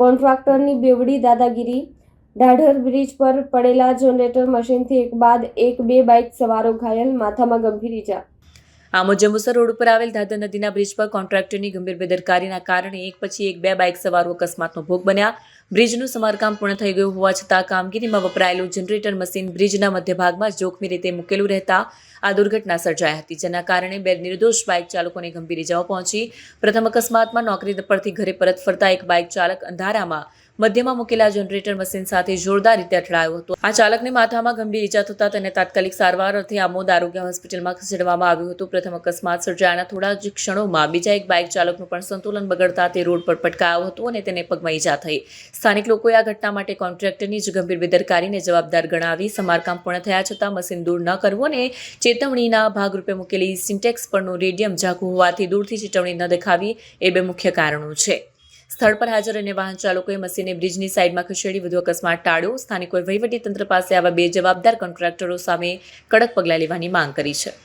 કોન્ટ્રાક્ટરની બેવડી દાદાગીરી। ઢાઢર બ્રિજ પર પડેલા જનરેટર મશીનથી એક બાદ એક 2 બાઇક સવારો ઘાયલ, માથામાં ગંભીર ઈજા। આમોદ જંબુસર રોડ ઉપર આવેલ ધાધર નદીના બ્રિજ પર કોન્ટ્રાક્ટરની ગંભીર બેદરકારીના કારણે એક પછી એક 2 બાઇક સવારો અકસ્માતનો ભોગ બન્યા। બ્રિજનું સમારકામ પૂર્ણ થઈ ગયું હોવા છતાં કામગીરીમાં વપરાયેલું જનરેટર મશીન બ્રિજના મધ્યભાગમાં જોખમી રીતે મૂકેલું રહેતા આ દુર્ઘટના સર્જાઈ હતી, જેના કારણે 2 નિર્દોષ બાઇક ચાલકોને ગંભીર ઇજાઓ પહોંચી। પ્રથમ અકસ્માતમાં નોકરી પરથી ઘરે પરત ફરતા એક બાઇક ચાલક અંધારામાં મધ્યમાં મૂકેલા જનરેટર મશીન સાથે જોરદાર રીતે અથડાયો હતો। આ ચાલકને માથામાં ગંભીર ઈજા થતાં તેને તાત્કાલિક સારવાર અર્થે આમોદ આરોગ્ય હોસ્પિટલમાં ખસેડવામાં આવ્યું હતું। પ્રથમ અકસ્માત સર્જાયાના થોડા જ ક્ષણોમાં બીજા એક બાઇક ચાલકનું પણ સંતુલન બગડતા તે રોડ પર પટકાયો હતો અને તેને પગમાં ઈજા થઈ। સ્થાનિક લોકોએ આ ઘટના માટે કોન્ટ્રાક્ટરની જ ગંભીર બેદરકારીને જવાબદાર ગણાવી સમારકામ પૂર્ણ થયા છતાં મશીન દૂર ન કરવું અને ચેતવણીના ભાગરૂપે મૂકેલી સિન્ટેક્સ પરનું રેડિયમ ઝાંખું હોવાથી દૂરથી ચેતવણી ન દેખાવી એ 2 મુખ્ય કારણો છે। સ્થળ પર હાજર અને વાહન ચાલકોએ મશીનને બ્રિજની સાઈડમાં ખસેડી વધુ અકસ્માત ટાળ્યો। સ્થાનિકોએ વહીવટીતંત્ર પાસે આવા 2 જવાબદાર કોન્ટ્રાક્ટરો સામે કડક પગલાં લેવાની માંગ કરી છે।